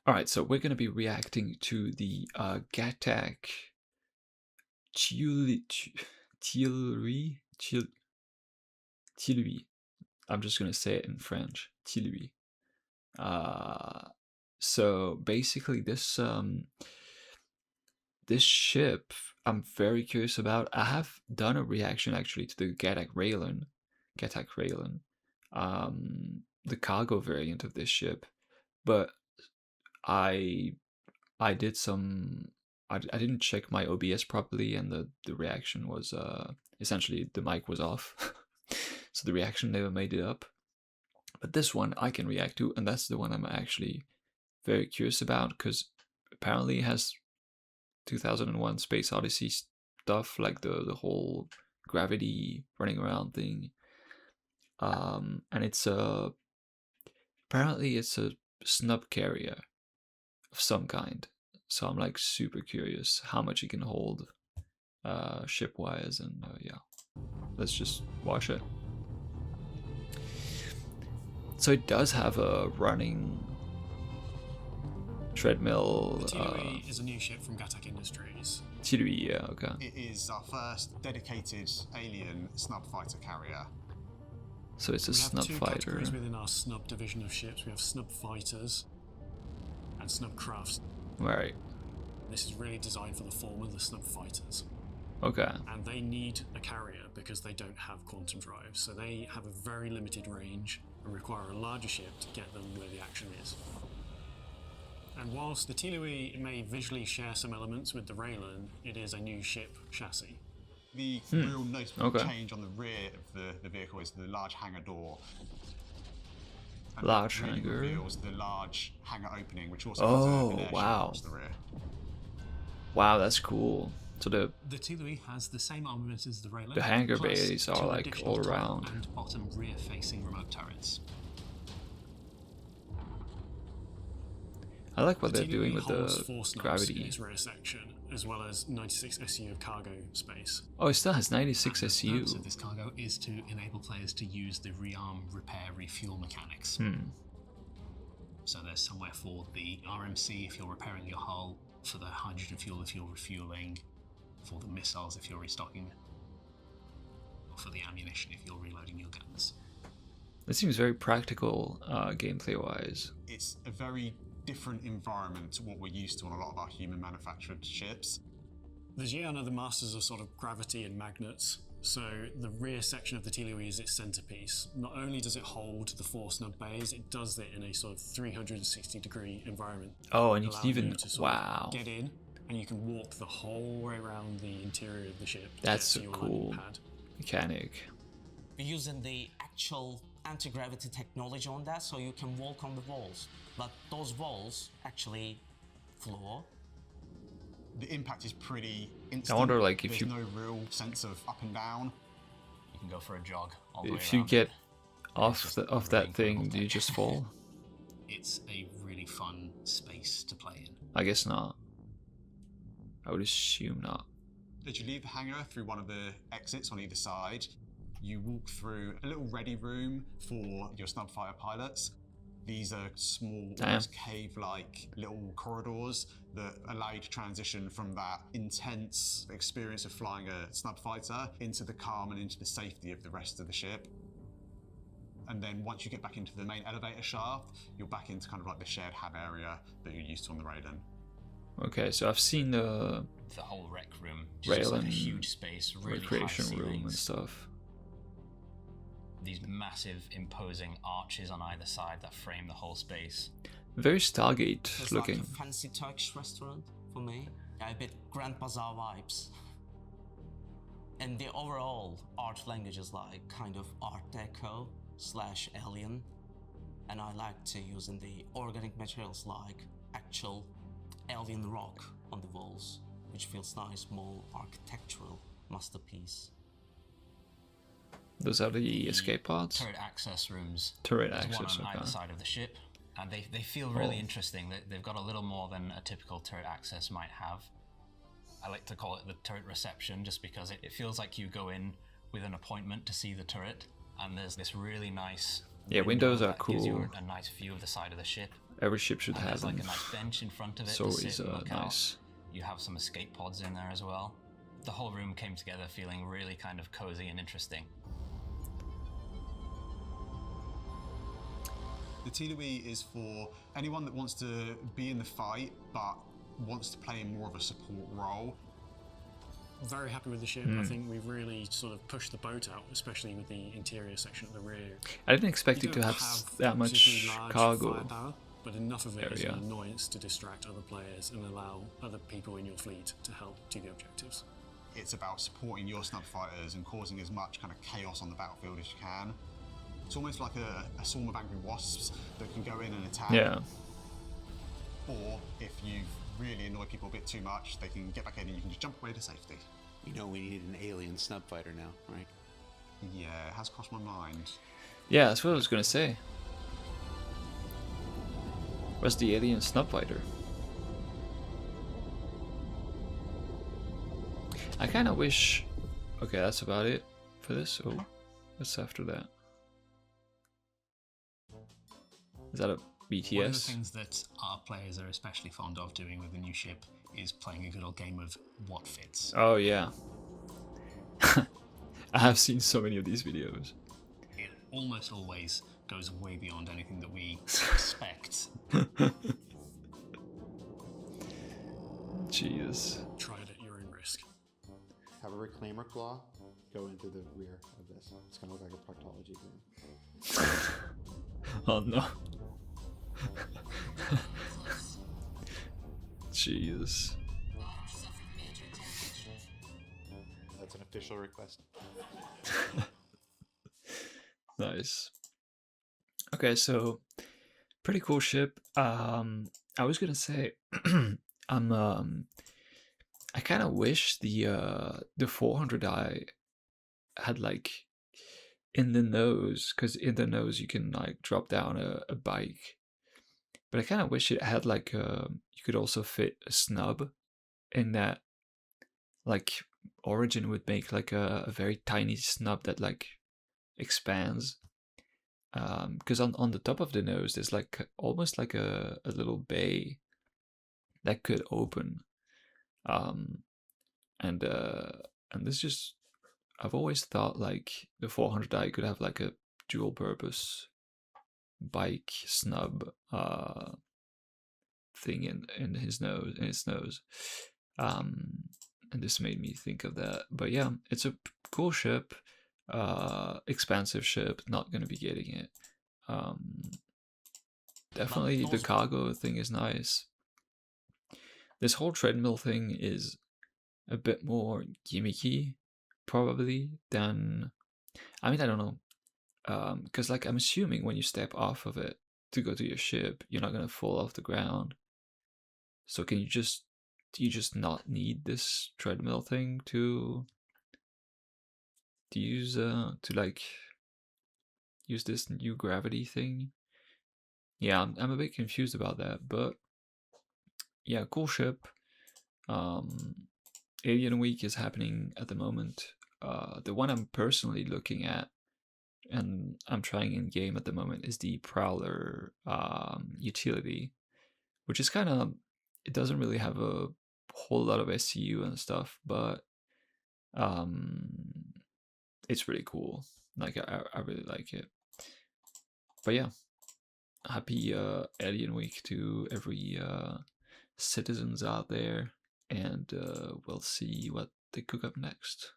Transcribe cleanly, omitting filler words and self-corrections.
Alright, so we're going to be reacting to the Gatac Tyilui. Tyilui. I'm just going to say it in French. Tyilui. So basically this this ship I'm very curious about. I have done a reaction actually to the Gatac Raylan, the cargo variant of this ship, but I did some I didn't check my OBS properly, and the reaction was essentially the mic was off. So the reaction never made it up. But this one I can react to, and that's the one I'm actually very curious about, because apparently it has 2001 Space Odyssey stuff, like the whole gravity running around thing. And it's apparently it's a snub carrier of some kind. So I'm like super curious how much it can hold ship wise, and yeah, let's just watch it. So it does have a running treadmill. The Tyilui is a new ship from Gatac Industries. Tyilui, yeah, okay. It is our first dedicated alien snub fighter carrier. So it's a snub fighter. We have two categories within our snub division of ships. We have snub fighters and snub crafts. Right. This is really designed for the former, the snub fighters. Okay. And they need a carrier because they don't have quantum drives. So they have a very limited range and require a larger ship to get them where the action is. And whilst the Tyilui may visually share some elements with the Raylan, it is a new ship chassis. The real noticeable change on the rear of the vehicle is the large hangar door. And large really hangar reveals the large hangar opening, which also has an airship across the rear. Wow, that's cool. So the Tyilui has the same armament as the Raylan. The hangar bays are like all around. And bottom rear-facing remote turrets. I like what they're doing with the gravity. In its rear section, as well as 96 SU of cargo space. Oh, it still has 96 SU. The purpose of this cargo is to enable players to use the rearm, repair, refuel mechanics. So there's somewhere for the RMC if you're repairing your hull, for the hydrogen fuel if you're refueling, for the missiles if you're restocking, or for the ammunition if you're reloading your guns. It seems very practical, gameplay-wise. It's a very different environment to what we're used to on a lot of our human manufactured ships. The Xi'an are the masters of sort of gravity and magnets, so the rear section of the Tyilui is its centerpiece. Not only does it hold the 4 snub bays, it does it in a sort of 360-degree environment. Oh, and you can even get in, and you can walk the whole way around the interior of the ship. That's a cool mechanic. We're using the actual anti-gravity technology on that, so you can walk on the walls. But those walls actually floor. The impact is pretty instant. I wonder, like, if There's you no real sense of up and down. You can go for a jog all the way if you around. get off that thing, do you just fall? It's a really fun space to play in. I guess not. I would assume not. As you leave the hangar through one of the exits on either side, you walk through a little ready room for your snubfire pilots. These are small, almost cave-like little corridors that allow you to transition from that intense experience of flying a snub fighter into the calm and into the safety of the rest of the ship. And then once you get back into the main elevator shaft, you're back into kind of like the shared hab area that you're used to on the Raylan. Okay, so I've seen the whole rec room, Raylan, like a huge space, really recreation high room and ceilings. stuff. These massive, imposing arches on either side that frame the whole space. Very Stargate It's looking. like a fancy Turkish restaurant for me. A bit Grand Bazaar vibes. And the overall art language is like kind of Art Deco / Alien. And I like to use in the organic materials like actual alien rock on the walls, which feels nice, more architectural masterpiece. Those are the escape pods? Turret access rooms. Turret There's access, one on either side of the ship. And they feel really interesting. They've got a little more than a typical turret access might have. I like to call it the turret reception, just because it feels like you go in with an appointment to see the turret, and there's this really nice windows are that gives cool. you a nice view of the side of the ship. Every ship should And have there's like them. a nice bench in front of it So to sit is and look nice. out. You have some escape pods in there as well. The whole room came together feeling really kind of cozy and interesting. The Tyilui is for anyone that wants to be in the fight but wants to play in more of a support role. Very happy with the ship. I think we've really sort of pushed the boat out, especially with the interior section at the rear. I didn't expect You it to don't have that much particularly large cargo. firepower, but enough of it is an area. annoyance to distract other players and allow other people in your fleet to help do the objectives. It's about supporting your snub fighters and causing as much kind of chaos on the battlefield as you can. It's almost like a swarm of angry wasps that can go in and attack. Yeah. Or if you've really annoyed people a bit too much, they can get back in and you can just jump away to safety. You know we need an alien snub fighter now, right? Yeah, it has crossed my mind. Yeah, that's what I was gonna say. Where's the alien snub fighter? I kind of wish... Okay, that's about it for this. Oh, what's after that? Is that a BTS? One of the things that our players are especially fond of doing with the new ship is playing a good old game of what fits. Oh, yeah. I have seen so many of these videos. It almost always goes way beyond anything that we expect. Jesus. Try it at your own risk. Have a reclaimer claw go into the rear of this. It's gonna look like a proctology room. Oh no. Jesus. That's an official request. Nice. Okay, so pretty cool ship. I was gonna say, I kind of wish the 400i had like in the nose, because in the nose you can like drop down a bike. But I kind of wish it had like you could also fit a snub in that. Like Origin would make like a very tiny snub that like expands. Because on the top of the nose there's like almost like a little bay that could open. And this just, I've always thought like the 400i could have like a dual purpose bike snub thing in its nose. And this made me think of that. But yeah, it's a cool ship, expansive ship, not gonna be getting it. Definitely the cargo thing is nice. This whole treadmill thing is a bit more gimmicky, probably, than... I mean, I don't know. Because, like, I'm assuming when you step off of it to go to your ship, you're not going to fall off the ground. So do you just not need this treadmill thing to use, use this new gravity thing? Yeah, I'm a bit confused about that, but yeah, cool ship. Alien Week is happening at the moment. The one I'm personally looking at and I'm trying in game at the moment is the Prowler utility, which is kind of, it doesn't really have a whole lot of SCU and stuff, but it's really cool. Like I really like it. But yeah, happy Alien Week to every citizens out there, and we'll see what they cook up next.